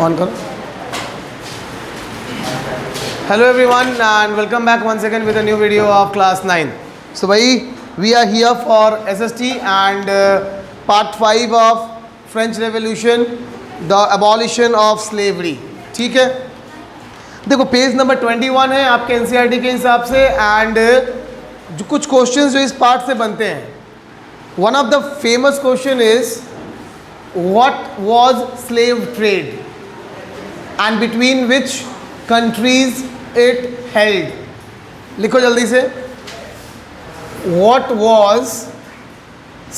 On करो. Hello everyone and welcome back once again with a new video of class 9. So भाई we are here for SST and part 5 of French Revolution, the abolition of slavery. ठीक है, देखो page number 21 है आपके NCERT के हिसाब से and जो कुछ क्वेश्चंस जो इस पार्ट से बनते हैं. One of the famous question is what was slave trade and between which countries it held. लिखो जल्दी से. What was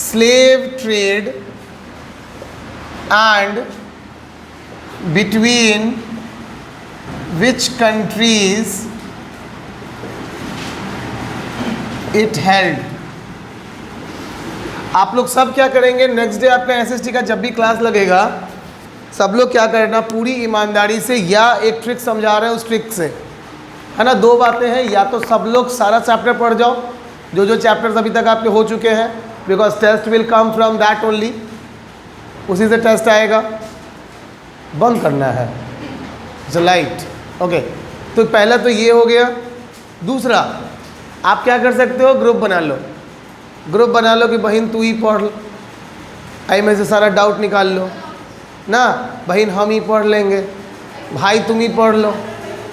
slave trade and between which countries it held. आप लोग सब क्या करेंगे, नेक्स्ट डे आपका एसएसटी का जब भी क्लास लगेगा सब लोग क्या करना, पूरी ईमानदारी से या एक ट्रिक समझा रहे हैं उस ट्रिक से, है ना. दो बातें हैं, या तो सब लोग सारा चैप्टर पढ़ जाओ जो जो चैप्टर्स अभी तक आपके हो चुके हैं, because test will come from that only, उसी से टेस्ट आएगा. बंद करना है लाइट. ओके, तो पहला तो ये हो गया. दूसरा आप क्या कर सकते हो, ग्रुप बना लो. ग्रुप बना लो कि बहन तू ही पढ़, आई में से सारा डाउट निकाल लो ना. बहन हम ही पढ़ लेंगे, भाई तुम ही पढ़ लो,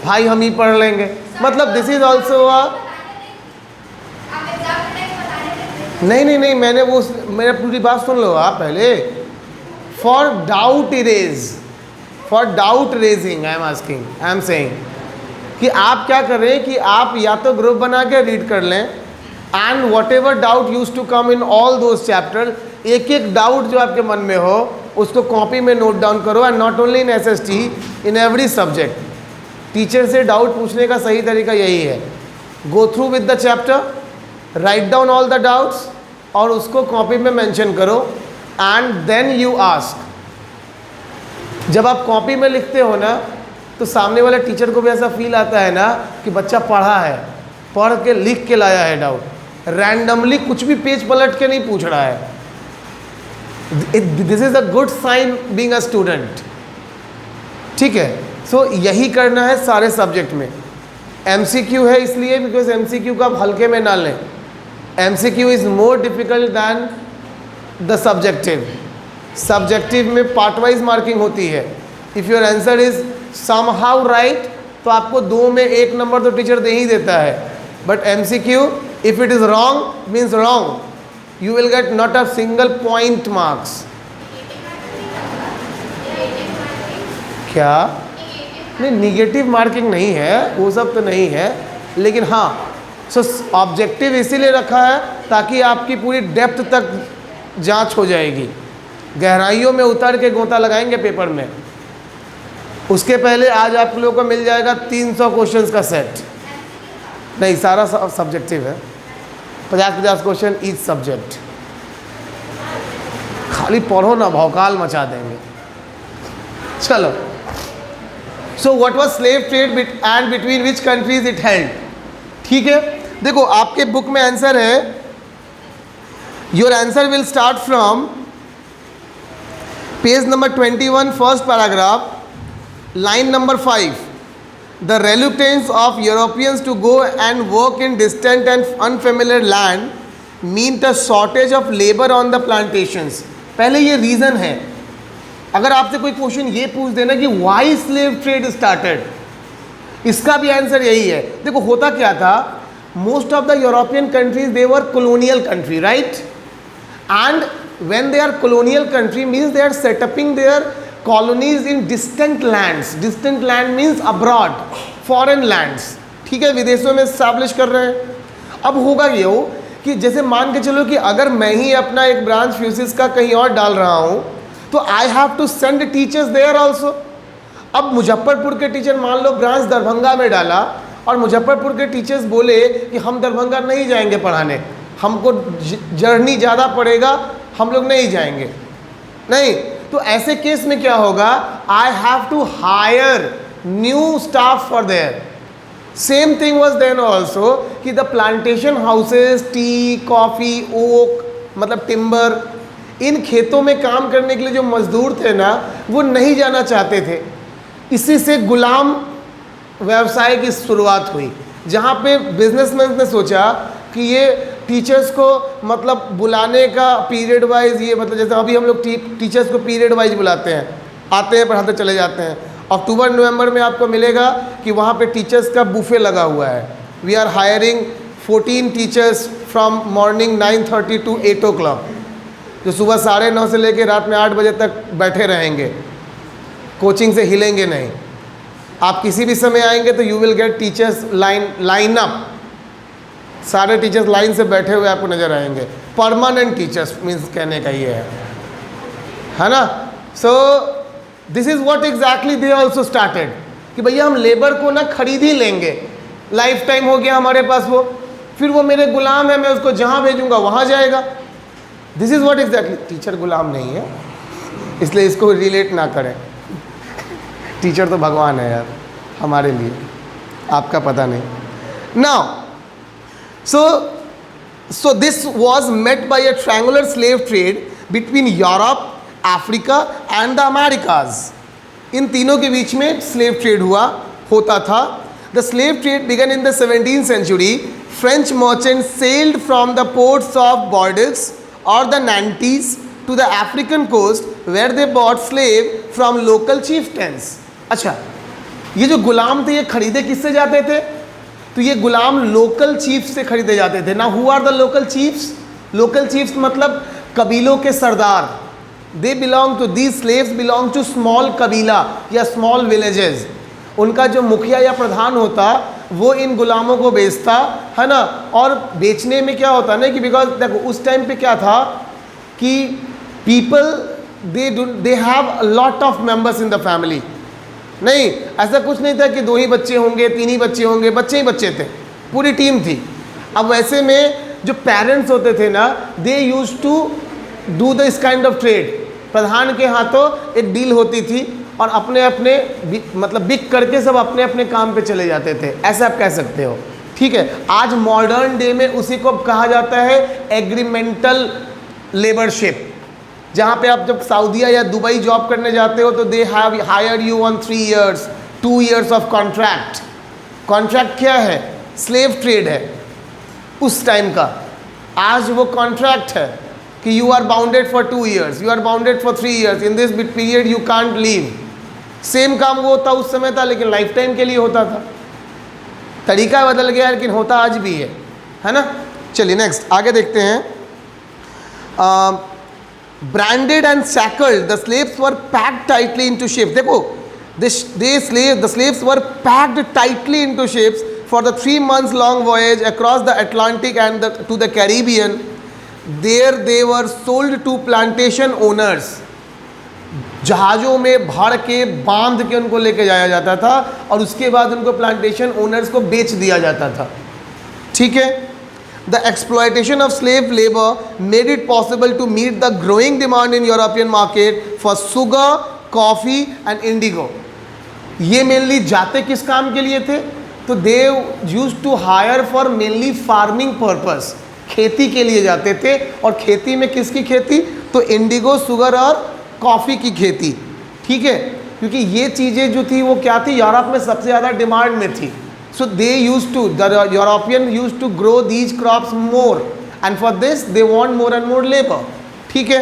भाई हम ही पढ़ लेंगे. मतलब दिस इज ऑल्सो नहीं, मैंने वो मेरा पूरी बात सुन लो आप पहले. For doubt erase, for doubt raising I am asking, I am saying कि आप क्या करें कि आप या तो ग्रुप बना के रीड कर लें and whatever doubt use to come in all those chapter, एक एक डाउट जो आपके मन में हो उसको कॉपी में नोट डाउन करो. And not only in SST, in every subject. Teacher से डाउट पूछने का सही तरीका यही है, go through with the chapter, write down all the doubts और उसको कॉपी में मेंशन करो एंड देन यू आस्क. जब आप कॉपी में लिखते हो ना तो सामने वाले टीचर को भी ऐसा फील आता है ना कि बच्चा पढ़ा है, पढ़ के लिख के लाया है डाउट, रैंडमली कुछ भी पेज पलट के नहीं पूछ रहा है. This is a good sign being a student. ठीक है, सो यही करना है सारे सब्जेक्ट में. एमसीक्यू है इसलिए बिकॉज एमसीक्यू को आप हल्के में ना लें. MCQ is more difficult than the subjective. Subjective में पार्ट वाइज मार्किंग होती है. If your answer is somehow right तो आपको 2 में 1 नंबर तो टीचर दे ही देता है. But MCQ if it is wrong means wrong, you will get not a single point marks. क्या नहीं, निगेटिव मार्किंग नहीं है, वो सब तो नहीं है, लेकिन हाँ सो ऑब्जेक्टिव इसीलिए रखा है ताकि आपकी पूरी डेप्थ तक जांच हो जाएगी. गहराइयों में उतर के गोता लगाएंगे पेपर में. उसके पहले आज आप लोगों को मिल जाएगा 300 क्वेश्चंस का सेट. नहीं, सारा सब्जेक्टिव है, 50-50 क्वेश्चन ईच सब्जेक्ट. खाली पढ़ो ना, भौकाल मचा देंगे. चलो, so what was slave trade and between which countries it held. ठीक है, देखो आपके बुक में आंसर है. Your answer will start from page number 21, first paragraph, line number 5. The reluctance of Europeans to go and work in distant and unfamiliar land meant a shortage of labor on the plantations. पहले ये reason है. अगर आपसे कोई question ये पूछ देना कि why slave trade started, इसका भी आंसर यही है. देखो होता क्या था, most of the European countries they were colonial country, right? And when they are colonial country means they are setting their colonies in distant lands. Distant land means abroad, foreign lands. ठीक है, विदेशों में establish कर रहे हैं. अब होगा ये हो कि जैसे मान के चलो कि अगर मैं ही अपना एक ब्रांच फ्यूसिस का कहीं और डाल रहा हूँ तो I have to send teachers there also. अब मुजफ्फरपुर के टीचर मान लो ब्रांच दरभंगा में डाला और मुजफ्फरपुर के टीचर्स बोले कि हम दरभंगा नहीं जाएंगे पढ़ाने, हमको जर्नी ज़्यादा पड़ेगा, हम लोग नहीं जाएंगे. नहीं, तो ऐसे केस में क्या होगा, I have to hire new staff for there. Same thing was then also कि the plantation houses, tea, coffee, oak मतलब टिम्बर, इन खेतों में काम करने के लिए जो मजदूर थे ना वो नहीं जाना चाहते थे. इसी से गुलाम व्यवसाय की शुरुआत हुई, जहाँ पे बिजनेसमैन ने सोचा कि ये टीचर्स को मतलब बुलाने का पीरियड वाइज, ये मतलब जैसे अभी हम लोग टीचर्स को पीरियड वाइज बुलाते हैं, आते हैं पढ़ाते चले जाते हैं। अक्टूबर नवंबर में आपको मिलेगा कि वहाँ पे टीचर्स का बुफे लगा हुआ है। We are hiring 14 teachers from morning 9:30 to 8 o'clock, जो सुबह 9:30 से लेकर रात में 8 बजे तक बैठे रहेंगे, कोचिंग से हिलेंगे नहीं। आप किसी भी समय आएंगे तो you will gate teachers line up, सारे टीचर्स लाइन से बैठे हुए आपको नज़र आएंगे। परमानेंट टीचर्स मीन्स कहने का ये है ना। So this is what exactly they also started कि भैया हम लेबर को ना खरीद ही लेंगे, लाइफ टाइम हो गया हमारे पास वो, फिर वो मेरे गुलाम है, मैं उसको जहाँ भेजूंगा वहाँ जाएगा। This is what exactly, teacher गुलाम नहीं है, इसलिए इसको रिलेट ना करें। टीचर तो भगवान है यार हमारे लिए, आपका पता नहीं। Now so this was met by a triangular slave trade between Europe, Africa and the Americas. इन तीनों के बीच में स्लेव ट्रेड होता था। The slave trade began in the 17th century. French merchants sailed from the ports of Bordeaux or the Nantes to the African coast where they bought slave from local chieftains. अच्छा, ये जो गुलाम थे ये खरीदे किससे जाते थे? तो ये गुलाम लोकल चीफ्स से खरीदे जाते थे ना। Who are the local chiefs? Local chiefs मतलब कबीलों के सरदार। They belong to, these slaves belong to small कबीला या स्मॉल विलेजेस। उनका जो मुखिया या प्रधान होता वो इन गुलामों को बेचता है ना। और बेचने में क्या होता ना कि बिकॉज देखो उस टाइम पे क्या था कि people they have a lot of members in the family. नहीं, ऐसा कुछ नहीं था कि 2 ही बच्चे होंगे, 3 ही बच्चे होंगे, बच्चे ही बच्चे थे, पूरी टीम थी। अब वैसे में जो पेरेंट्स होते थे ना, they use to do this kind of trade. प्रधान के हाथों एक डील होती थी और अपने अपने मतलब बिक करके सब अपने अपने काम पे चले जाते थे, ऐसा आप कह सकते हो। ठीक है, आज मॉडर्न डे में उसी को कहा जाता है एग्रीमेंटल लेबरशिप। जहाँ पे आप जब सऊदीया या दुबई जॉब करने जाते हो तो they have hire you on 3 years 2 years of contract. Contract क्या है? स्लेव ट्रेड है उस टाइम का। आज वो कॉन्ट्रैक्ट है कि you are bounded for 2 years, you are bounded for 3 years, in this period you can't leave. Same काम वो होता उस समय था लेकिन लाइफ टाइम के लिए होता था। तरीका बदल गया लेकिन होता आज भी है ना। चलिए नेक्स्ट आगे देखते हैं। Branded and shackled, the slaves were packed tightly into ships. देखो, the slaves were packed tightly into ships for the 3 months long voyage across the Atlantic and to the Caribbean. There they were sold to plantation owners. जहाज़ों में भर के बांध के उनको लेके जाया जाता था और उसके बाद उनको प्लांटेशन ओनर्स को बेच दिया जाता था। ठीक है। The exploitation of slave labor made it possible to meet the growing demand in European market for sugar, coffee and indigo. ये मेनली जाते किस काम के लिए थे? तो they used to hire for mainly farming purpose. खेती के लिए जाते थे। और खेती में किसकी खेती? तो इंडिगो, शुगर और कॉफ़ी की खेती। ठीक है, क्योंकि ये चीज़ें जो थी वो क्या थी, यूरोप में सबसे ज़्यादा डिमांड में थी। So they used to, the European used to grow these crops more, and for this they want more and more labor. ठीक है,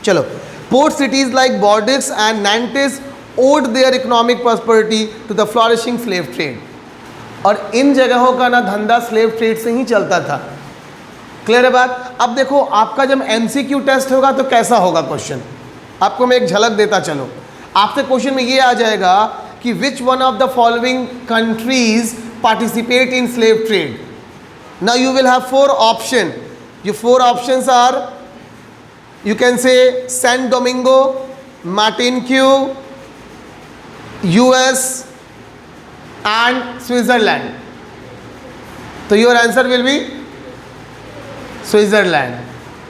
चलो। Port cities like Bordeaux and Nantes owed their economic prosperity to the flourishing slave trade. और इन जगहों का ना धंधा slave trade से ही चलता था। क्लियर है बात? अब देखो आपका जब MCQ टेस्ट होगा तो कैसा होगा क्वेश्चन, आपको मैं एक झलक देता चलो। आपसे क्वेश्चन में ये आ जाएगा कि which one of the following countries participate in slave trade. Now you will have 4 options. Your 4 options are, you can say Saint Domingo, Martinique, US and Switzerland. तो your answer will be Switzerland,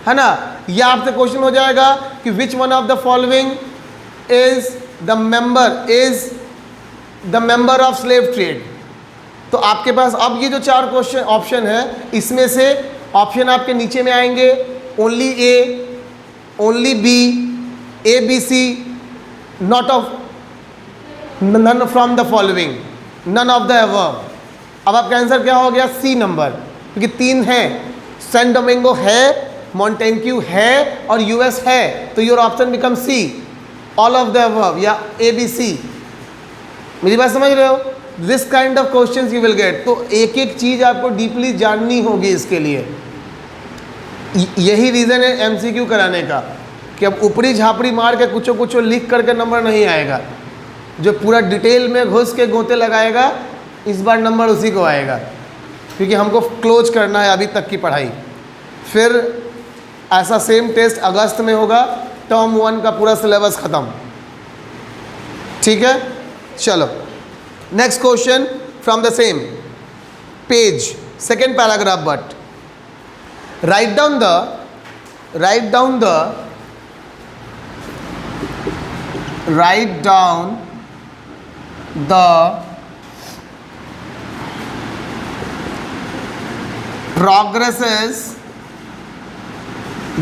है ना। या आपसे question हो जाएगा कि which one of the following is the member of slave trade. तो आपके पास अब ये जो 4 क्वेश्चन ऑप्शन है इसमें से ऑप्शन आपके नीचे में आएंगे only A, only B, ABC, not of none from the following, none of the above. अब आपका आंसर क्या हो गया? सी नंबर, क्योंकि 3 है, सैन डोमिंगो है, मॉन्टेन्क्यू है और यूएस है, तो your option become C, all of the above या ए बी सी। मेरी बात समझ रहे हो? This kind of questions you will get. तो एक एक चीज़ आपको डीपली जाननी होगी इसके लिए। यही रीज़न है एमसीक्यू कराने का, कि अब ऊपरी झापड़ी मार के कुछ कुछ लिख करके नंबर नहीं आएगा। जो पूरा डिटेल में घुस के गोते लगाएगा, इस बार नंबर उसी को आएगा, क्योंकि हमको क्लोज करना है अभी तक की पढ़ाई। फिर ऐसा सेम टेस्ट अगस्त में होगा, टर्म 1 का पूरा सिलेबस ख़त्म। ठीक है, चलो next question from the same page, second paragraph, but write down the progresses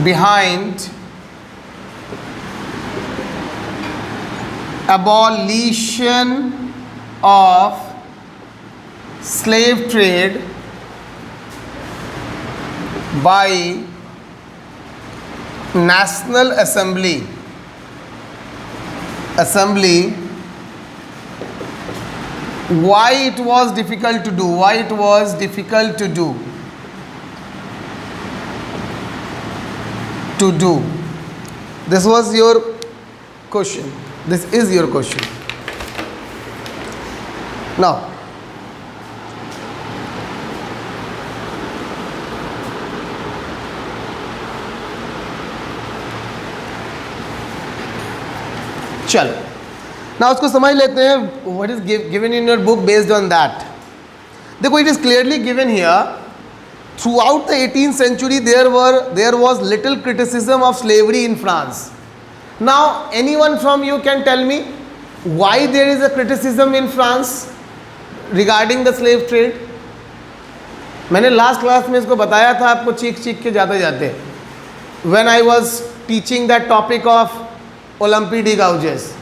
behind abolition of slave trade by National Assembly why it was difficult to do. This was your question, this is your question. Now चलो ना उसको समझ लेते हैं, what is given in your book based on that. देखो, it is clearly given here, throughout the 18th century there was little criticism of slavery in France. Now anyone from you can tell me why there is a criticism in France regarding the slave trade? मैंने last class में इसको बताया था आपको, चीख के जाते जाते, when I was teaching that topic of Olympe Gouges.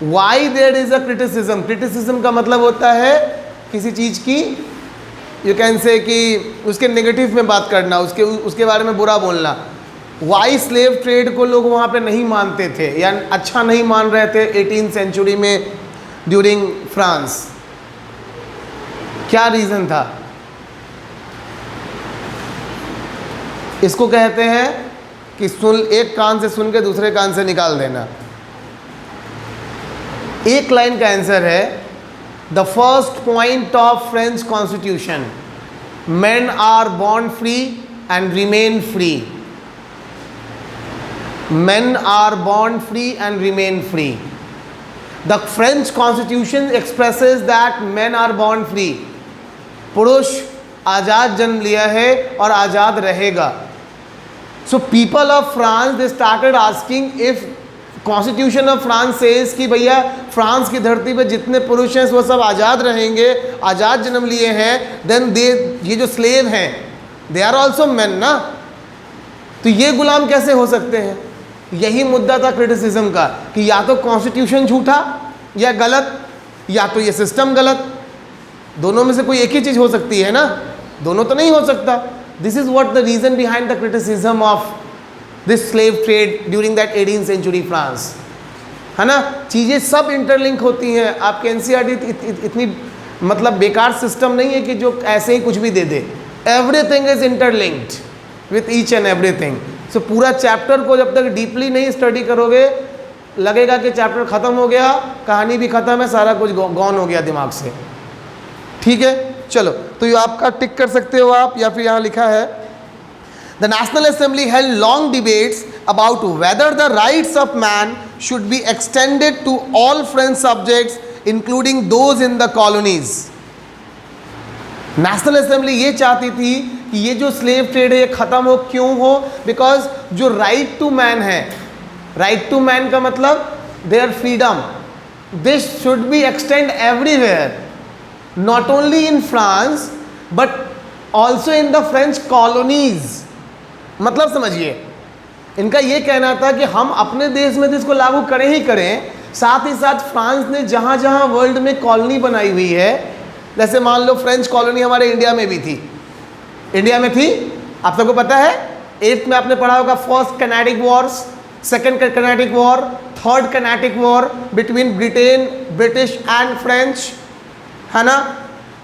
Why there is a criticism? Criticism का मतलब होता है किसी चीज़ की, यू कैन से कि उसके नेगेटिव में बात करना, उसके बारे में बुरा बोलना। वाई स्लेव ट्रेड को लोग वहाँ पे नहीं मानते थे या अच्छा नहीं मान रहे थे 18th century में ड्यूरिंग फ्रांस? क्या रीज़न था? इसको कहते हैं कि एक कान से सुन के दूसरे कान से निकाल देना। एक लाइन का आंसर है, the first point of French constitution, men are born free and remain free. Men are born free and remain free. The French constitution expresses that men are born free. पुरुष आज़ाद जन्म लिया है और आज़ाद रहेगा. So people of France, they started asking if constitution of France says कि भैया France की धरती पे जितने पुरुष हैं वो सब आज़ाद रहेंगे, आज़ाद जन्म लिए हैं, देन दे ये जो स्लेव हैं दे आर ऑल्सो मैन ना, तो ये गुलाम कैसे हो सकते हैं? यही मुद्दा था क्रिटिसिज्म का कि या तो कॉन्स्टिट्यूशन झूठा या गलत, या तो ये सिस्टम गलत. दोनों में से कोई एक ही चीज़ हो सकती है ना, दोनों तो नहीं हो सकता. This is what the reason behind the criticism of this slave trade during that 18th century France. है ना, चीज़ें सब इंटरलिंक होती हैं. आपके एनसीईआरटी इतनी मतलब बेकार सिस्टम नहीं है कि जो ऐसे ही कुछ भी दे दे. Everything is interlinked with each and everything. So पूरा चैप्टर को जब तक डीपली नहीं स्टडी करोगे लगेगा कि चैप्टर ख़त्म हो गया, कहानी भी ख़त्म है, सारा कुछ गॉन हो गया दिमाग से. ठीक है, चलो तो ये आपका टिक कर सकते हो आप, या फिर यहाँ लिखा है The National Assembly held long debates about whether the rights of man should be extended to all French subjects, including those in the colonies. National Assembly ये चाहती थी कि ये जो स्लेव ट्रेड है ये ख़त्म हो. क्यों हो? बिकॉज जो राइट टू मैन है, राइट टू मैन का मतलब their freedom, this should be extend everywhere, not only in France but also in the French colonies. मतलब समझिए, इनका ये कहना था कि हम अपने देश में तो इसको लागू करें ही करें, साथ ही साथ फ्रांस ने जहाँ जहाँ वर्ल्ड में कॉलोनी बनाई हुई है, जैसे मान लो फ्रेंच कॉलोनी हमारे इंडिया में भी थी, इंडिया में थी, आप सबको पता है। 8th में आपने पढ़ा होगा first kinetic Wars, second kinetic war, third kinetic war between Britain, British and French, है ना।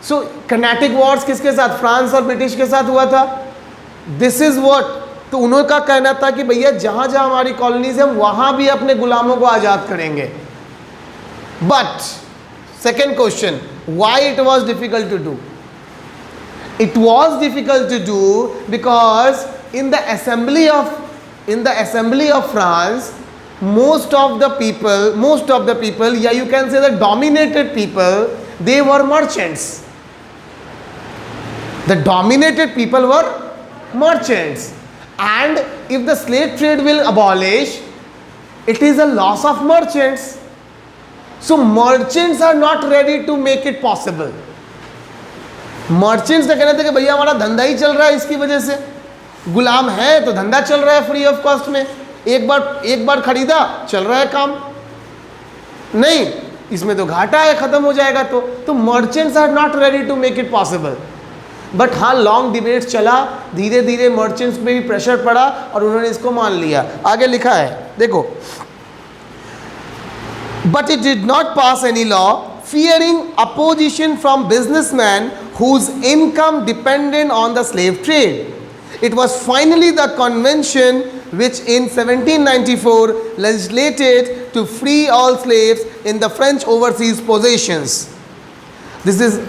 सो कैनेडिक वॉर्स किसके साथ? फ्रांस और ब्रिटिश के साथ हुआ था। दिस इज व्हाट, तो उन्होंने का कहना था कि भैया जहां जहां हमारी कॉलोनीज है वहां भी अपने गुलामों को आजाद करेंगे। But second question, why it was difficult to do? It was difficult to do because in the assembly of France, most of the people, yeah, you can say the dominated people, they were merchants. The dominated people were merchants, and if the slave trade will abolish, it is a loss of merchants. So merchants are not ready to make it possible. Merchants ने कहना था कि भैया हमारा धंधा ही चल रहा है, इसकी वजह से गुलाम है तो धंधा चल रहा है फ्री ऑफ कॉस्ट में, एक बार खरीदा चल रहा है काम, नहीं इसमें तो घाटा है, खत्म हो जाएगा। तो merchants are not ready to make it possible. But हाँ, लॉन्ग डिबेट चला, धीरे धीरे मर्चेंट्स पे भी प्रेशर पड़ा और उन्होंने इसको मान लिया। आगे लिखा है देखो, but it did not pass any law fearing opposition from businessmen whose income depended on the slave trade. It was finally the convention which in 1794 legislated to free all slaves in the French overseas possessions. This is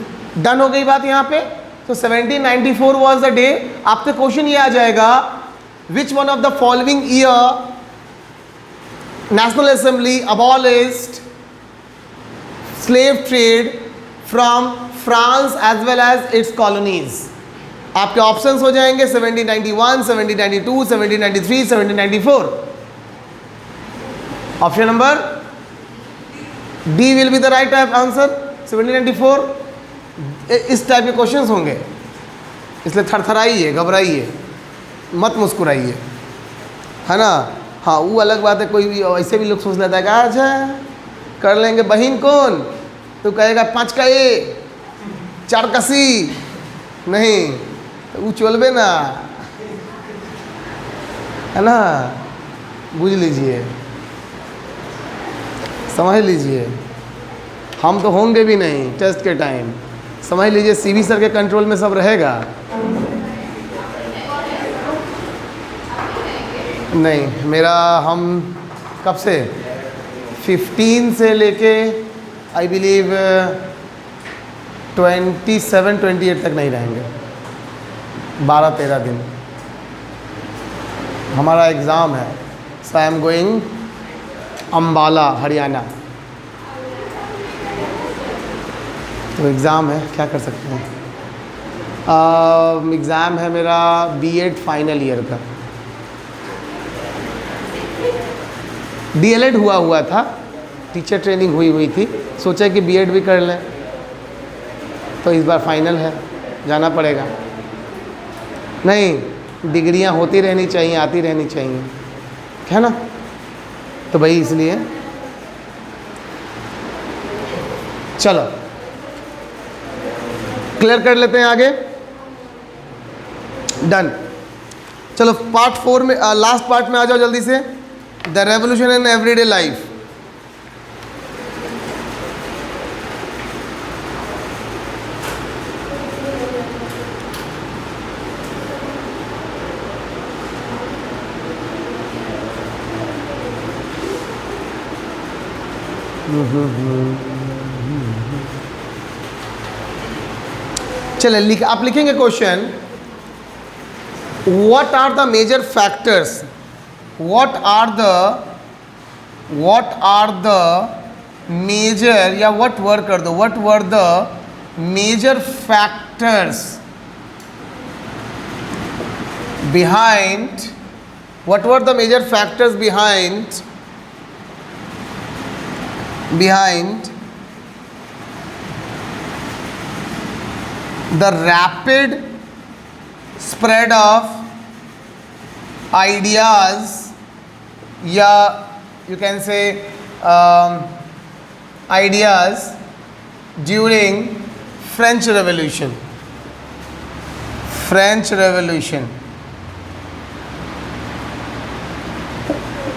done हो गई बात यहाँ पे। तो 1794 was the day। आपसे question ये आ जाएगा, which one of the following year National Assembly abolished slave trade from France as well as its colonies? आपके ऑप्शंस हो जाएंगे 1791, 1792, 1793, 1794। Option number D will be the right answer, 1794। इस type के questions होंगे, इसलिए थरथराइए, घबराइए मत, मुस्कुराइए, है ना। हाँ, वो अलग बात है, कोई भी ऐसे भी लोग सोच लेता है कि अच्छा कर लेंगे, बहन कौन, तो कहेगा 5 का ए 4 का सी, नहीं वो चलबे ना, है ना। बुझ लीजिए, समझ लीजिए, हम तो होंगे भी नहीं टेस्ट के टाइम, समझ लीजिए सीवी सर के कंट्रोल में सब रहेगा। नहीं मेरा, हम कब से 15 से लेके आई बिलीव 27-28 तक नहीं रहेंगे, 12-13 दिन हमारा एग्ज़ाम है। So I am going Ambala Haryana, तो एग्ज़ाम है, क्या कर सकते हैं। एग्ज़ाम है मेरा बीएड फाइनल ईयर का, डीएलएड हुआ था, टीचर ट्रेनिंग हुई थी, सोचा कि बीएड भी कर लें, तो इस बार फाइनल है, जाना पड़ेगा। नहीं, डिग्रियां होती रहनी चाहिए, आती रहनी चाहिए, है ना। तो भाई इसलिए चलो क्लियर कर लेते हैं आगे, डन। चलो पार्ट 4 में, लास्ट पार्ट में आ जाओ जल्दी से, the revolution in everyday life. चलिए आप लिखेंगे question, what are the major factors, what are the major, या what were कर दो, what were the major factors behind, what were the major factors behind the rapid spread of ideas, या you can say ideas during French Revolution. French Revolution.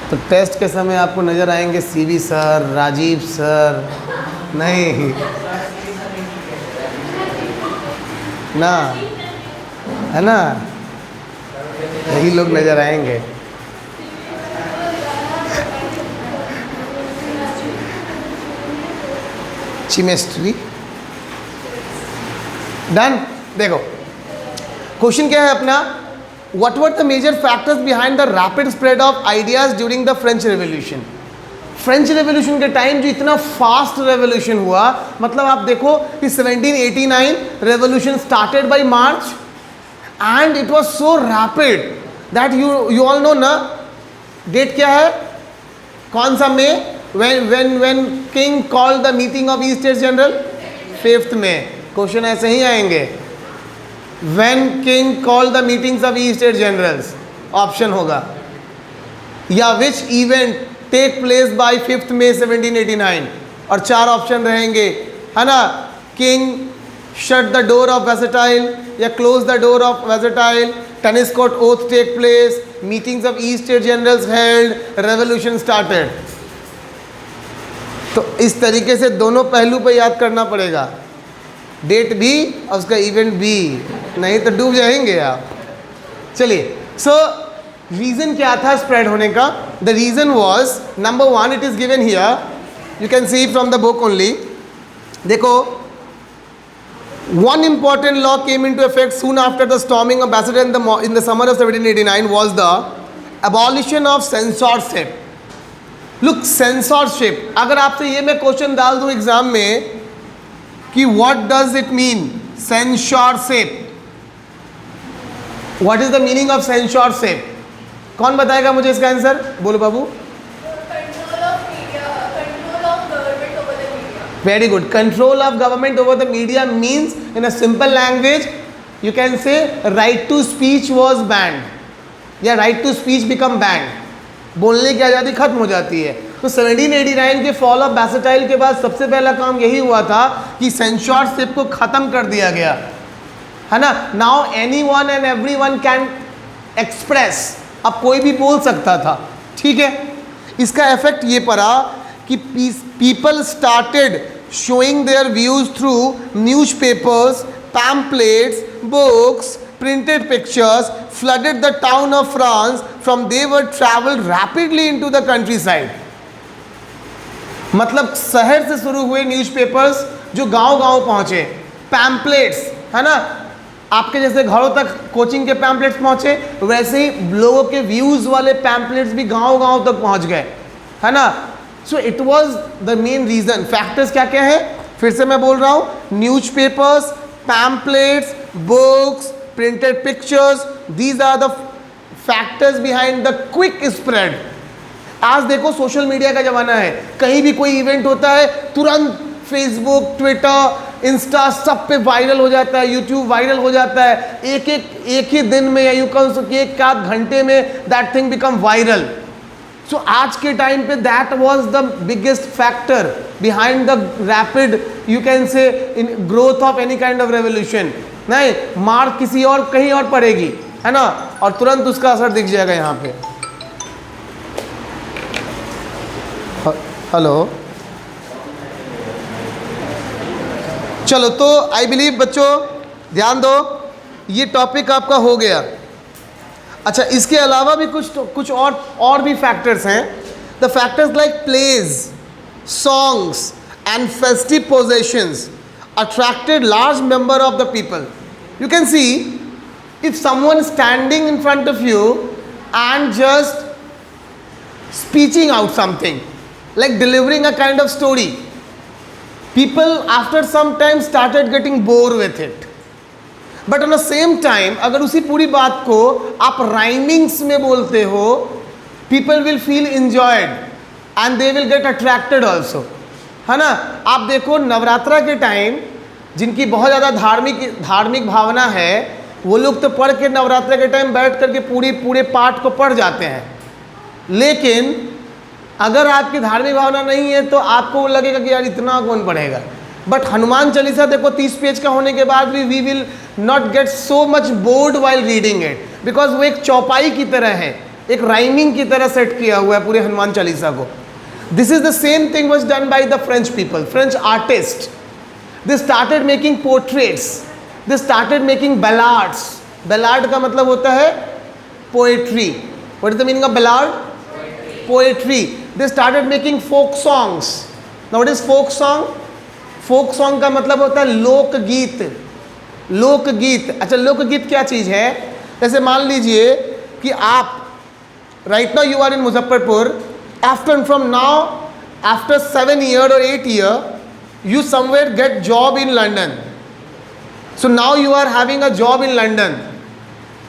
तो test के समय आपको नज़र आएंगे सीवी सर, राजीव सर, नहीं ना, है ना, यही लोग नज़र आएंगे. Chemistry done. देखो क्वेश्चन क्या है अपना, what were the major factors behind the rapid spread of ideas during the French revolution. French revolution के टाइम जो इतना फास्ट रेवोल्यूशन हुआ, मतलब आप देखो कि 1789 revolution started by March and it was so rapid that you all know ना, date क्या है, कौन सा में, when king called the meeting of East States General, 5th में. क्वेश्चन ऐसे ही आएंगे, when king called the meetings of East States Generals, option होगा. या which event take place by 5th May 1789, और 4 ऑप्शन रहेंगे, है ना. king shut the door of Versailles या close the door of Versailles, tennis court oath take place, meetings of East States Generals held, revolution started. तो इस तरीके से दोनों पहलू पे याद करना पड़ेगा, डेट भी और उसका इवेंट भी, नहीं तो डूब जाएंगे आप. चलिए, सो रीज़न क्या था स्प्रेड होने का. The reason was number 1, it is given here, you can see from the book only. देखो, one important law came into effect soon after the storming of Bastille in the summer of 1789 was the abolition of censorship. Look, censorship, अगर आपसे ये मैं question डाल दूं exam में कि what does it mean censorship, what is the meaning of censorship, कौन बताएगा मुझे इसका आंसर, बोलो बाबू. Very good. Control of government over the media means in a simple language you can say right to speech was banned, या right to speech become banned, बोलने की आज़ादी खत्म हो जाती है. तो 1789 के फॉल ऑफ बैस्टाइल के बाद सबसे पहला काम यही हुआ था कि सेंसरशिप को ख़त्म कर दिया गया, है ना. Now anyone and everyone can express, अब कोई भी बोल सकता था, ठीक है. इसका इफेक्ट ये पड़ा कि people started showing their views through newspapers, pamphlets, books, printed pictures, flooded the town of France. From they were traveled rapidly into the countryside. मतलब शहर से शुरू हुए न्यूज़पेपर्स जो गांव-गांव पहुंचे, पैम्पलेट्स, है ना, आपके जैसे घरों तक कोचिंग के पैम्पलेट्स पहुंचे, वैसे ही लोगों के व्यूज़ वाले पैम्पलेट्स भी गांव-गांव तक पहुंच गए, है ना. So it was the main reason. Factors क्या क्या है, फिर से मैं बोल रहा हूँ, newspapers, pamphlets, books, printed pictures, these are the factors behind the quick spread. आज देखो सोशल मीडिया का ज़माना है, कहीं भी कोई इवेंट होता है तुरंत फेसबुक, ट्विटर, इंस्टा सब पे वायरल हो जाता है, यूट्यूब वायरल हो जाता है, एक ही दिन में या यू कैन एक आध घंटे में दैट थिंग बिकम वायरल. सो आज के टाइम पे that was the biggest factor behind the rapid you can से in growth of any kind of revolution. नहीं, मार किसी और कहीं और पड़ेगी, है ना, और तुरंत उसका असर दिख जाएगा यहाँ पे. हेलो, चलो तो आई बिलीव बच्चों ध्यान दो, ये टॉपिक आपका हो गया. अच्छा, इसके अलावा भी कुछ और भी फैक्टर्स हैं. The factors like plays, songs and festive processions attracted large number of the people. You can see if someone standing in front of you and just speaking out something, like delivering a kind of story, people after some time started getting bored with it. But on the same time, अगर उसी पूरी बात को आप rhymings में बोलते हो, people will feel enjoyed and they will get attracted also, है ना. आप देखो नवरात्रा के टाइम जिनकी बहुत ज़्यादा धार्मिक भावना है, वो लोग तो पढ़ के नवरात्रा के टाइम बैठ करके पूरे पाठ को पढ़ जाते हैं. लेकिन अगर आपकी धार्मिक भावना नहीं है तो आपको लगेगा कि यार इतना कौन पढ़ेगा, बट हनुमान चालीसा देखो 30 पेज का होने के बाद भी we will not get so much bored while reading it, because वो एक चौपाई की तरह है, एक राइमिंग की तरह सेट किया हुआ है पूरे हनुमान चालीसा को. This is the same thing was done by the French people, French artist. They started making portraits, they started making ballads. Ballad का मतलब होता है poetry. What is the meaning of ballad? Poetry. They started making folk songs. Now what is folk song? Folk song का मतलब होता है लोकगीत. लोकगीत. अच्छा, लोकगीत क्या चीज़ है? जैसे मान लीजिए कि आप right now you are in Muzaffarpur, after from now after 7 years or 8 years you somewhere get job in London. So now you are having a job in London.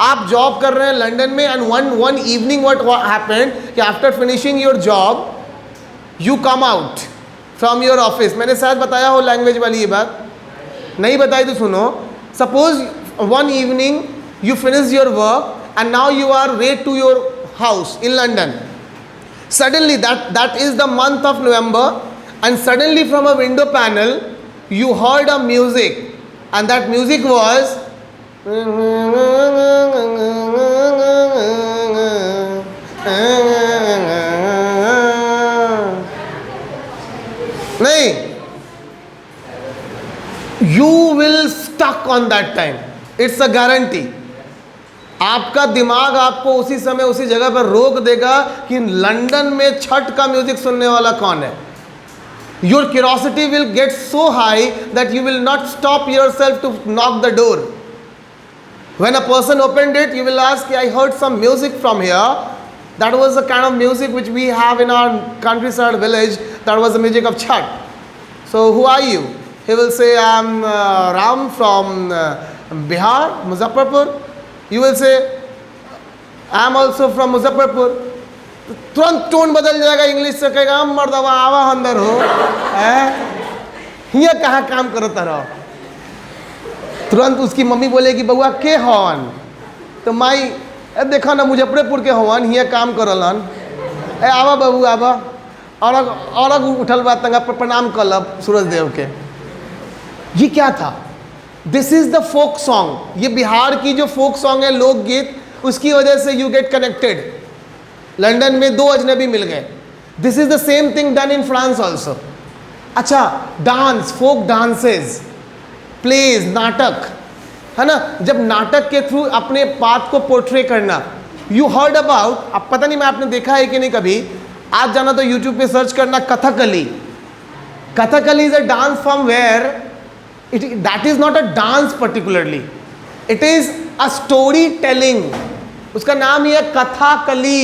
आप जॉब कर रहे हैं लंदन में, and one evening what happened कि after finishing your job you come out from your office. मैंने शायद बताया हो लैंग्वेज वाली ये बात, नहीं बताई तो सुनो. Suppose one evening you finish your work and now you are way to your house in London. Suddenly that is the month of November, and suddenly from a window panel you heard a music, and that music was nahi, you will stuck on that time. It's a guarantee. आपका दिमाग आपको उसी समय उसी जगह पर रोक देगा कि लंदन में छठ का म्यूजिक सुनने वाला कौन है. Your curiosity will get so high that you will not stop yourself to knock the door. When a person opened it you will ask, I heard some music from here, that was the kind of music which we have in our countryside village, that was the music of Chhath. So who are you? He will say I am Ram from Bihar, Muzaffarpur. You will say, I am also from Muzaffarpur. तुरंत tone बदल जाएगा, English से कहेगा हम मर्दवा आवा अंदर हो, ये कहाँ काम करता रहो. तुरंत उसकी मम्मी बोलेगी बउआ के हवन, तो माई देखा ना मुजफ्फरपुर के हवन, हिया काम करलन, आवा बबू आवा, और उठल बा तंगा प्रणाम कलब सूरज देव के. ये क्या था? This is the folk song. ये बिहार की जो फोक सॉन्ग है, लोकगीत, उसकी वजह से यू गेट कनेक्टेड. लंदन में 2 अजनबी मिल गए. This is the same thing done in France also. अच्छा, डांस, फोक डांसेस, प्लेज, नाटक है ना, जब नाटक के थ्रू अपने बात को पोर्ट्रे करना. यू हर्ड अबाउट, अब पता नहीं मैं आपने देखा है कि नहीं कभी, आज जाना तो यूट्यूब पे सर्च करना Kathakali. Kathakali is a dance form where that is not a dance particularly, it is a story telling. उसका नाम ही है कथाकली,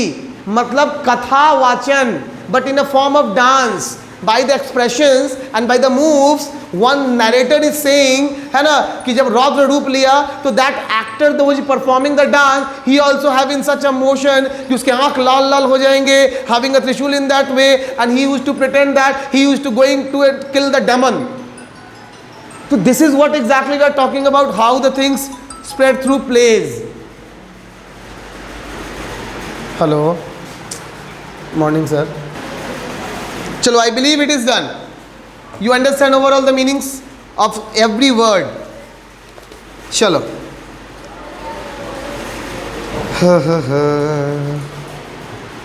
मतलब कथा वाचन, but in a form of dance. By the expressions and by the moves, one narrator is saying, है ना, कि जब रौद्र रूप लिया तो that actor who is performing the dance, he also having such a motion कि उसके आँख लाल लाल हो जाएंगे, having a trishul in that way, and he used to pretend that he used to going to kill the demon. So this is what exactly we are talking about, how the things spread through plays. Hello, morning sir. Chalo, I believe it is done. You understand overall the meanings of every word. Chalo.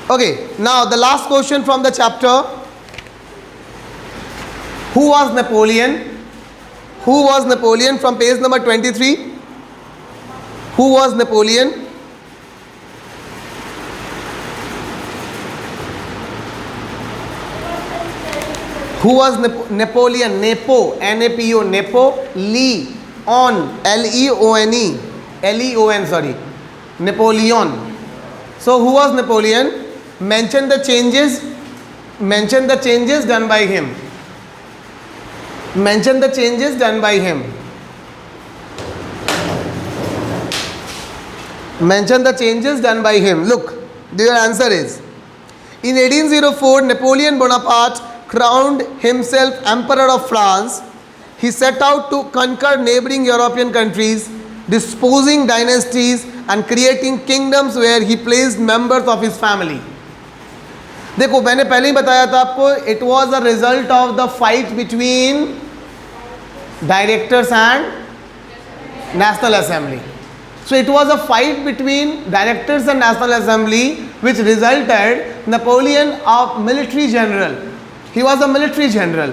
Okay, now the last question from the chapter. Who was Napoleon? Who was Napoleon? From page number 23. Who was Napoleon? Who was Napoleon? Nepo, N-A-P-O, Nepo, Leon, L-E-O-N-E, L-E-O-N, sorry, Napoleon. So who was Napoleon? Mention the changes done by him. Mention the changes done by him. Mention the changes done by him. Look, your answer is, in 1804, Napoleon Bonaparte crowned himself Emperor of France. He set out to conquer neighboring European countries, disposing dynasties and creating kingdoms where he placed members of his family. देखो मैंने पहले ही बताया था आपको, it was a result of the fight between directors and national assembly. So it was a fight between directors and National Assembly which resulted Napoleon a military general. He was a military general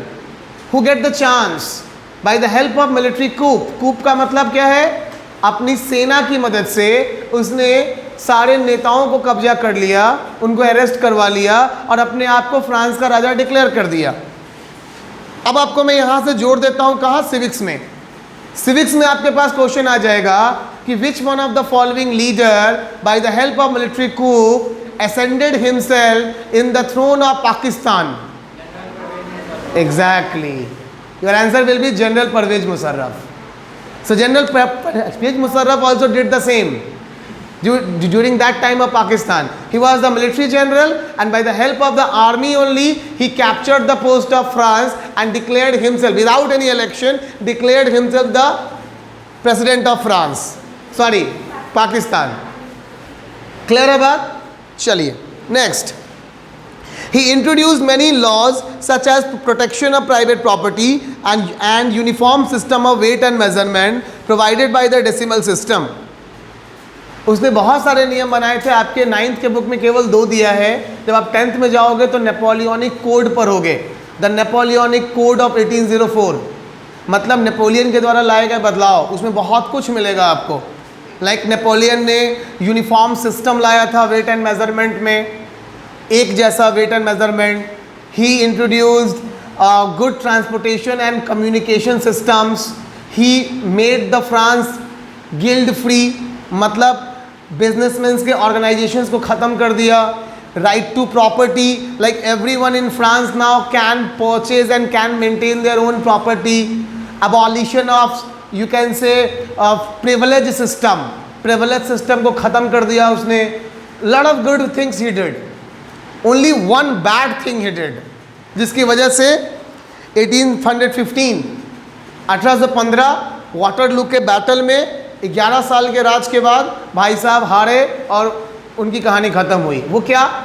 who get the chance by the help of military coup. Coup का मतलब क्या है? अपनी सेना की मदद से उसने सारे नेताओं को कब्जा कर लिया, उनको अरेस्ट करवा लिया और अपने आप को फ्रांस का राजा डिक्लेयर कर दिया. अब आपको मैं यहाँ से जोड़ देता हूँ कहाँ? सिविक्स में. सिविक्स में आपके पास क्वेश्चन आ जाएगा कि which one of the following leader by the help of military coup ascended himself in the throne of Pakistan? Exactly. Your answer will be General Pervez Musharraf. So General Pervez Musharraf also did the same during that time of Pakistan. He was the military general and by the help of the army only he captured the post of France and declared himself without any election, declared himself the president of France, sorry Pakistan. Clear है बात? चलिए next. He introduced many laws such as protection of private property and uniform system of weight and measurement provided by the decimal system. उसने बहुत सारे नियम बनाए थे. आपके 9th के बुक में केवल 2 दिया है. जब आप 10th में जाओगे तो नेपोलियनिक कोड पर होगे. द नेपोलियनिक कोड ऑफ 1804 मतलब नेपोलियन के द्वारा लाए गए बदलाव. उसमें बहुत कुछ मिलेगा आपको. लाइक नेपोलियन ने यूनिफॉर्म सिस्टम लाया था वेट एंड मेजरमेंट में, एक जैसा weight and measurement. He introduced good transportation and communication systems. He made the France guild free मतलब बिजनेसमैन के ऑर्गेनाइजेशंस को ख़त्म कर दिया. Right to property like everyone in France now can purchase and can maintain their own property. Abolition of you can say privilege system, privilege system को ख़त्म कर दिया उसने. Lot of good things he did. Only one bad thing he did जिसकी वजह से 1815 Waterloo के battle में 11 साल के राज के बाद भाई साहब हारे और उनकी कहानी खत्म हुई. वो क्या?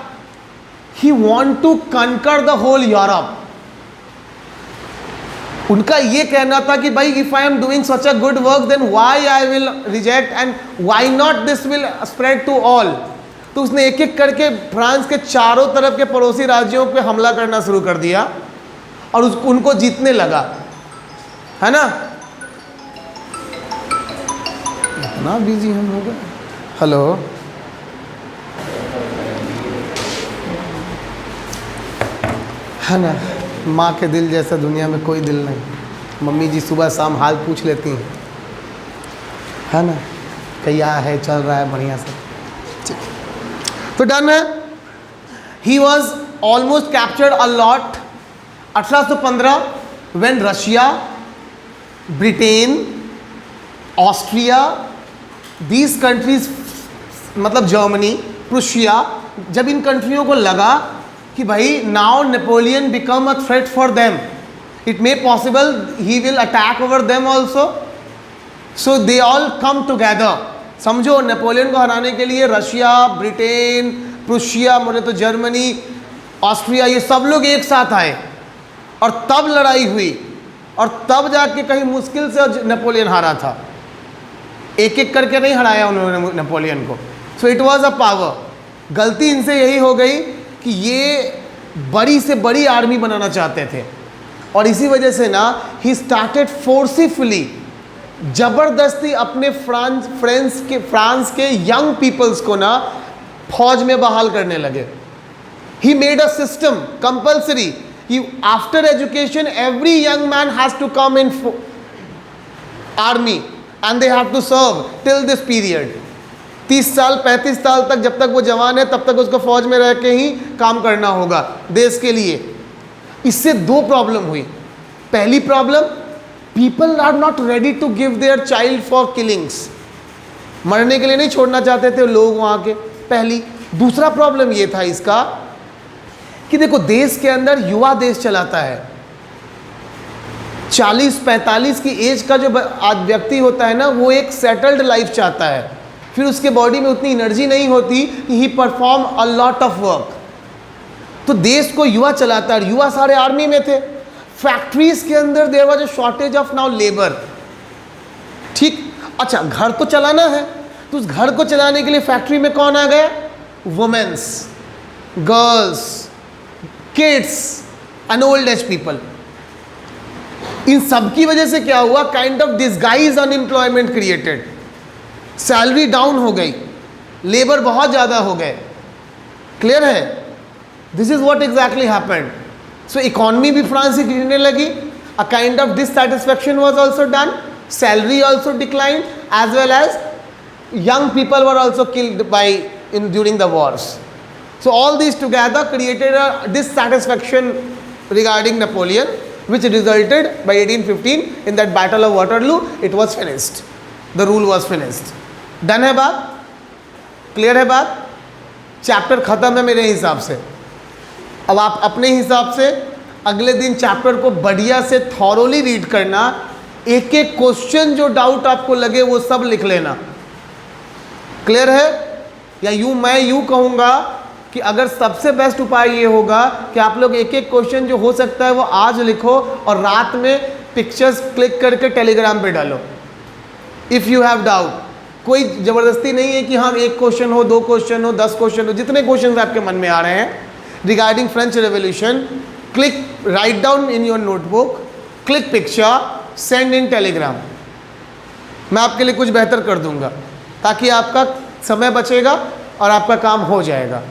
He want to conquer the whole Europe. उनका ये कहना था कि भाई if I am doing such a good work then why I will reject and why not this will spread to all. तो उसने एक एक करके फ्रांस के चारों तरफ के पड़ोसी राज्यों पे हमला करना शुरू कर दिया और उनको जीतने लगा, है ना. इतना बिजी हम लोग. हेलो, है ना. माँ के दिल जैसा दुनिया में कोई दिल नहीं. मम्मी जी सुबह शाम हाल पूछ लेती हैं, है ना, क्या है, चल रहा है बढ़िया से. तो डन है. He was almost captured a lot. 1815 when Russia, Britain, Austria, these countries मतलब जर्मनी, प्रुशिया, जब इन कंट्रियों को लगा कि भाई now Napoleon become a threat for them, it may possible he will attack over them also, so they all come together. समझो Napoleon को हराने के लिए रशिया, ब्रिटेन, प्रुशिया बोले तो जर्मनी, ऑस्ट्रिया, ये सब लोग एक साथ आए और तब लड़ाई हुई और तब जाके कहीं मुश्किल से नेपोलियन हारा था. एक एक करके नहीं हराया उन्होंने नेपोलियन को. So it was a power. गलती इनसे यही हो गई कि ये बड़ी से बड़ी आर्मी बनाना चाहते थे और इसी वजह से ना ही स्टार्टेड फोर्सिफुली, ज़बरदस्ती अपने फ्रांस के यंग पीपल्स को ना फौज में बहाल करने लगे. He made a system compulsory. After education every young man has to come in army and they have to serve till this period. 30 साल 35 साल तक, जब तक वो जवान है तब तक उसको फौज में रह के ही काम करना होगा देश के लिए. इससे 2 प्रॉब्लम हुई. पहली problem, people are not ready to give their child for killings. मरने के लिए नहीं छोड़ना चाहते थे लोग वहाँ के, पहली. दूसरा प्रॉब्लम ये था इसका कि देखो देश के अंदर युवा देश चलाता है. 40-45 की एज का जो व्यक्ति होता है ना, वो एक सेटल्ड लाइफ चाहता है. फिर उसके बॉडी में उतनी एनर्जी नहीं होती कि he perform a lot of work. तो देश को युवा चलाता है, युवा सारे आर्मी में थे। फैक्ट्रीज के अंदर there was a shortage of now labour. ठीक, अच्छा घर तो चलाना है, तो उस घर को चलाने के लिए फैक्ट्री में कौन आ गया? Women's, girls, kids and old age people. इन सब की वजह से क्या हुआ? Kind of disguise unemployment created. Salary down हो गई, लेबर बहुत ज़्यादा हो गए। क्लियर है? This is what exactly happened. So economy भी फ्रांस की गिरने लगी, a kind of dissatisfaction was also done, salary also declined, as well as young people were also killed during the wars. So all these together created a dissatisfaction regarding Napoleon, which resulted by 1815 in that Battle of Waterloo. It was finished, the rule was finished. Done है बात? Clear है बात? Chapter ख़त्म है मेरे हिसाब से। अब आप अपने हिसाब से अगले दिन चैप्टर को बढ़िया से थॉरोली रीड करना, एक एक क्वेश्चन जो डाउट आपको लगे वो सब लिख लेना। क्लियर है? या मैं यूँ कहूँगा कि अगर सबसे बेस्ट उपाय ये होगा कि आप लोग एक एक क्वेश्चन जो हो सकता है वो आज लिखो और रात में पिक्चर्स क्लिक करके टेलीग्राम पे डालो। इफ़ यू हैव डाउट, कोई ज़बरदस्ती नहीं है कि हाँ एक क्वेश्चन हो, 2 क्वेश्चन हो, 10 क्वेश्चन हो, जितने क्वेश्चन आपके मन में आ रहे हैं regarding French revolution, click, write down in your notebook, click picture, send in Telegram. मैं आपके लिए कुछ बेहतर कर दूंगा ताकि आपका समय बचेगा और आपका काम हो जाएगा।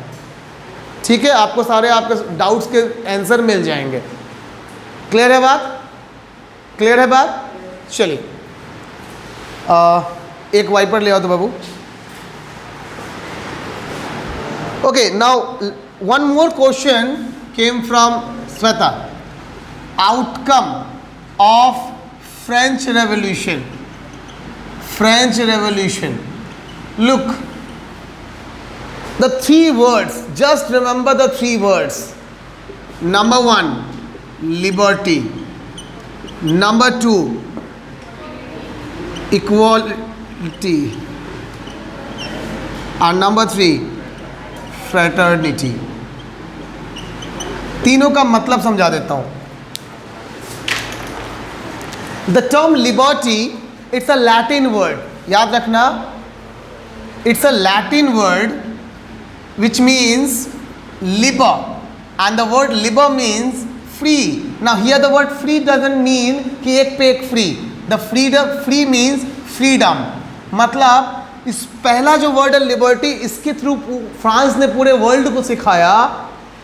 ठीक है? आपको सारे आपके डाउट्स के आंसर मिल जाएंगे। क्लियर है बात? क्लियर है बात? चलिए एक वाइपर ले आओ तो बाबू। Okay, now one more question came from Shweta. Outcome of French revolution. French revolution, look, the 3 words, just remember the 3 words. Number 1, liberty. Number 2, equality. And number 3, fraternity. तीनों का मतलब समझा देता हूं। The term liberty, it's a Latin word. याद रखना, it's a Latin word which means liber, and the word liber means free. Now here the word free doesn't mean कि एक पे एक free. The free means freedom. मतलब इस पहला जो वर्ड है लिबर्टी, इसके थ्रू फ्रांस ने पूरे वर्ल्ड को सिखाया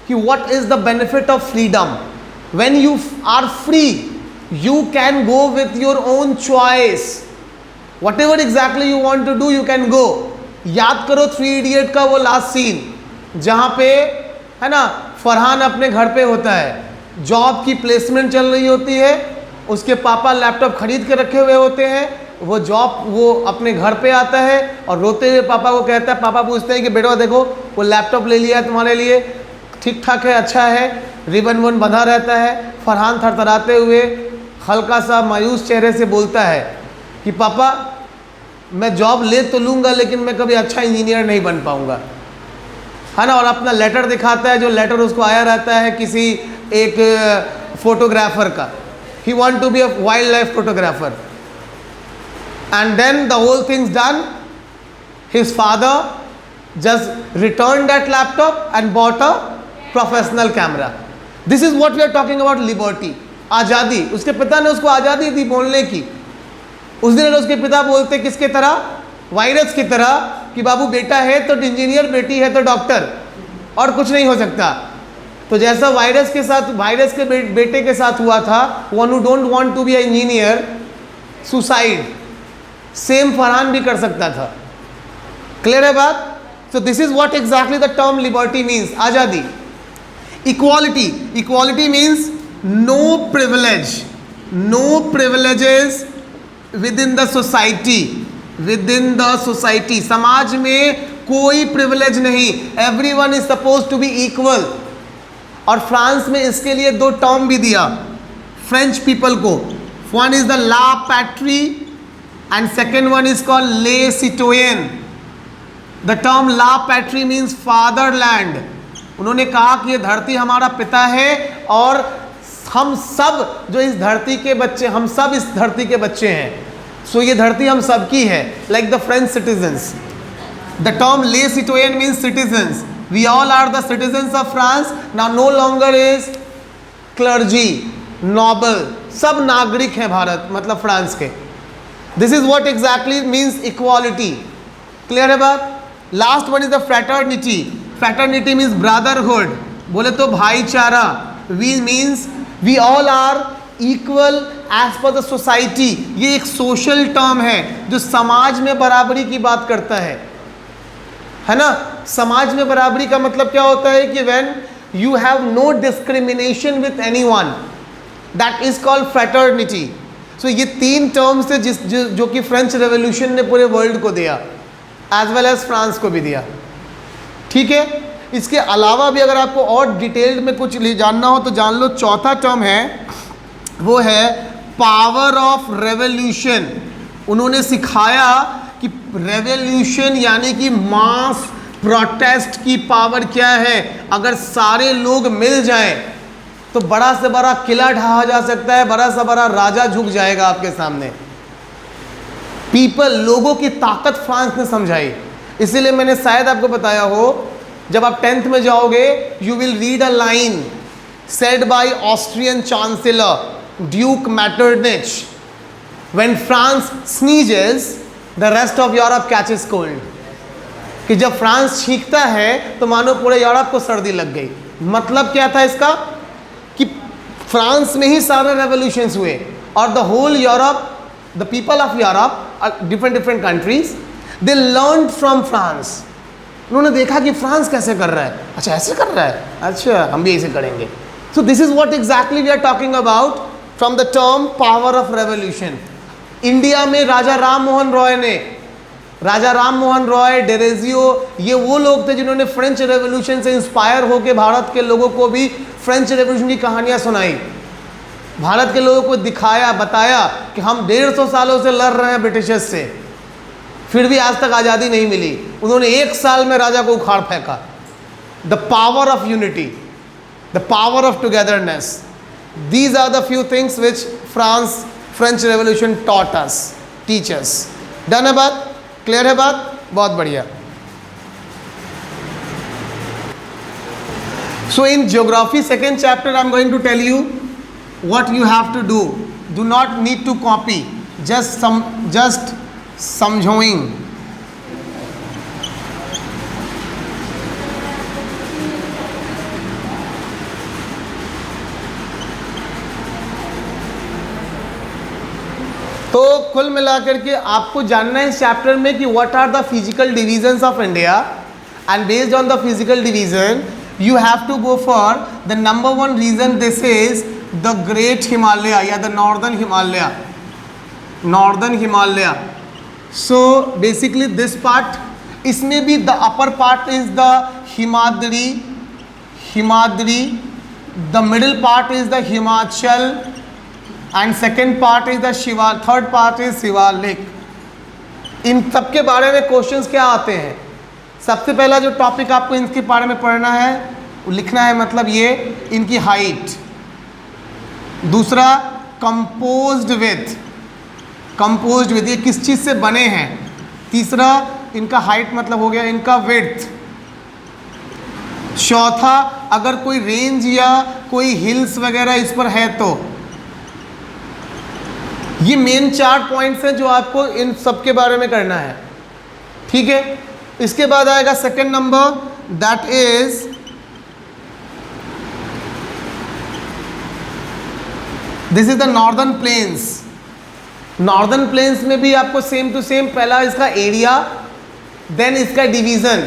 कि what is the benefit of freedom. When you are free, you can go with your own choice. Whatever exactly you want to do, you can go. याद करो 3 idiot का वो लास्ट सीन जहाँ पे है ना, फरहान अपने घर पे होता है, जॉब की प्लेसमेंट चल रही होती है, उसके पापा लैपटॉप खरीद के रखे हुए होते हैं, वो अपने घर पे आता है और रोते हुए पापा को कहता है, पापा पूछते हैं कि बेटा देखो वो लैपटॉप ले लिया है तुम्हारे लिए, ठीक ठाक है, अच्छा है, रिबन वन बंधा रहता है। फरहान थरथराते हुए हल्का सा मायूस चेहरे से बोलता है कि पापा मैं जॉब ले तो लूँगा लेकिन मैं कभी अच्छा इंजीनियर नहीं बन पाऊँगा, है ना। और अपना लेटर दिखाता है, जो लेटर उसको आया रहता है किसी एक फोटोग्राफर का, he want to be a wildlife photographer. And then the whole things done, his father just return that laptop and bought a professional camera. This is what we are talking about liberty, आज़ादी। उसके पिता ने उसको आज़ादी दी बोलने की। उस दिन उसके पिता बोलते किसके तरह, वायरस की तरह, कि बाबू बेटा है तो इंजीनियर, बेटी है तो डॉक्टर, और कुछ नहीं हो सकता। तो जैसा वायरस के साथ, वायरस के बेटे के साथ हुआ था, one who don't want to be a engineer, suicide, same Farhan भी कर सकता था। क्लियर है बात? So this is what exactly the term liberty means, आज़ादी। Equality, equality means no privilege, no privileges within the society, within the society, समाज में कोई प्रिविलेज नहीं, everyone is suppose to be equal. और France में इसके लिए 2 term भी दिया फ्रेंच पीपल को, one is the la patrie and second one is called le citoyen. The term la patrie means fatherland उन्होंने कहा कि ये धरती हमारा पिता है और हम सब जो इस धरती के बच्चे, हम सब इस धरती के बच्चे हैं। सो ये धरती हम सब की है, like the French citizens. The term le citoyen means citizens. We all are the citizens of France. Now no longer is clergy, noble, सब नागरिक हैं भारत मतलब फ्रांस के। This is what exactly means equality. Clear है बात? Last one is the fraternity. Fraternity means brotherhood, बोले तो भाईचारा। We means we all are equal as per the society. ये एक सोशल टर्म है जो समाज में बराबरी की बात करता है ना। समाज में बराबरी का मतलब क्या होता है कि when you have no discrimination with anyone, that is called fraternity. So ये तीन टर्म्स थे जो कि फ्रेंच रेवोल्यूशन ने पूरे वर्ल्ड को दिया, एज वेल एज फ्रांस को भी दिया। ठीक है, इसके अलावा भी अगर आपको और डिटेल में कुछ जानना हो तो जान लो। चौथा टर्म है वो है पावर ऑफ रेवोल्यूशन। उन्होंने सिखाया कि रेवोल्यूशन यानी कि मास प्रोटेस्ट की पावर क्या है। अगर सारे लोग मिल जाएं तो बड़ा से बड़ा किला ढहा जा सकता है, बड़ा से बड़ा राजा झुक जाएगा आपके सामने। पीपल, लोगों की ताकत फ्रांस ने समझाई। इसीलिए मैंने शायद आपको बताया हो, जब आप 10th में जाओगे you will read a line said by Austrian chancellor duke Metternich, when France sneezes the rest of Europe catches cold. कि जब फ्रांस छींकता है तो मानो पूरे यूरोप को सर्दी लग गई। मतलब क्या था इसका कि फ्रांस में ही सारे रेवोल्यूशंस हुए और the whole Europe, the people of Europe, different countries, they learn from France. उन्होंने देखा कि फ्रांस कैसे कर रहा है, अच्छा ऐसे कर रहा है, अच्छा हम भी ऐसे करेंगे। So this is what exactly we are talking about from the term power of revolution. India में राजा राम मोहन रॉय, डेरेजियो, ये वो लोग थे जिन्होंने फ्रेंच रेवोल्यूशन से इंस्पायर होकर भारत के लोगों को भी फ्रेंच रेवोल्यूशन की कहानियां सुनाई। भारत के लोगों को दिखाया, बताया कि हम 150 सालों से लड़ रहे हैं ब्रिटिशर्स से, फिर भी आज तक आज़ादी नहीं मिली। उन्होंने 1 साल में राजा को उखाड़ फेंका। The power of unity, the power of togetherness, these are the few things which French revolution taught us, teachers. Done है बात? क्लियर है बात? बहुत बढ़िया। So in geography second chapter I am going to tell you what you have to do. Do not need to copy, just समझोइंग। तो कुल मिलाकर के आपको जानना है इस चैप्टर में कि what are the physical divisions of India, and based on the physical division you have to go for the number one region. This is the great Himalaya या the northern Himalaya. So basically this part, इसमें भी the upper part is the Himadri, the middle part is the Himachal, and second part is the third part is Shivalik. इन सब के बारे में questions क्या आते हैं? सबसे पहला जो टॉपिक आपको इनके बारे में पढ़ना है, लिखना है, मतलब ये इनकी हाइट। दूसरा कंपोज्ड विथ, ये किस चीज़ से बने हैं। तीसरा इनका हाइट मतलब हो गया इनका विड्थ। चौथा अगर कोई रेंज या कोई हिल्स वगैरह इस पर है तो। ये मेन 4 पॉइंट्स हैं जो आपको इन सब के बारे में करना है। ठीक है, इसके बाद आएगा second number, that is this is the northern plains. Northern plains में भी आपको सेम टू सेम, पहला इसका एरिया, देन इसका division,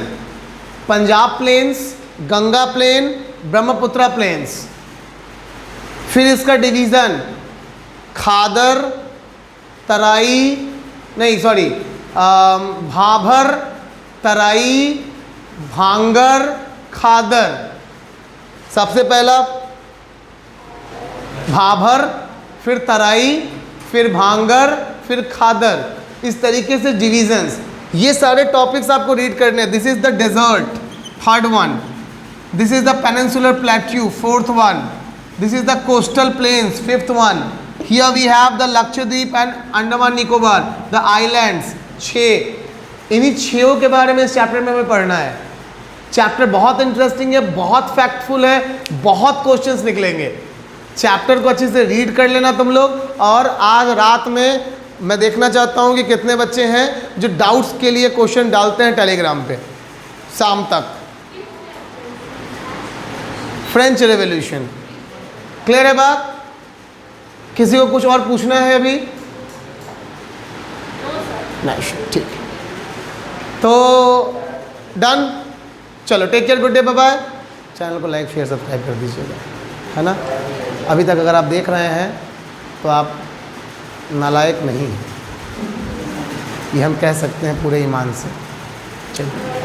Punjab plains, Ganga plain, Brahmaputra plains. फिर इसका डिवीजन खादर, तराई, नहीं सॉरी, भाभर, तराई, भांगर, खादर। सबसे पहला भाभर, फिर तराई, फिर भांगर, फिर खादर, इस तरीके से डिविजन्स। ये सारे टॉपिक्स आपको रीड करने हैं। This is the desert, third one. This is the peninsular plateau, fourth one. This is the coastal plains, fifth one. Here we have the Lakshadweep and Andaman Nicobar, the islands, 6. इन्हीं 6 के बारे में इस chapter में हमें पढ़ना है. Chapter बहुत इंटरेस्टिंग है, बहुत फैक्टफुल है, बहुत क्वेश्चंस निकलेंगे. चैप्टर को अच्छे से रीड कर लेना तुम लोग. और आज रात में मैं देखना चाहता हूँ कि कितने बच्चे हैं जो डाउट्स के लिए क्वेश्चन डालते हैं टेलीग्राम पे शाम तक. फ्रेंच रेवोल्यूशन क्लियर है बात? किसी को कुछ और पूछना है अभी? नहीं, ठीक. तो डन. चलो, take care, good day, bye bye. Channel को लाइक शेयर सब्सक्राइब कर दीजिएगा, है ना. अभी तक अगर आप देख रहे हैं तो आप नालायक नहीं, ये हम कह सकते हैं पूरे ईमान से. चलिए.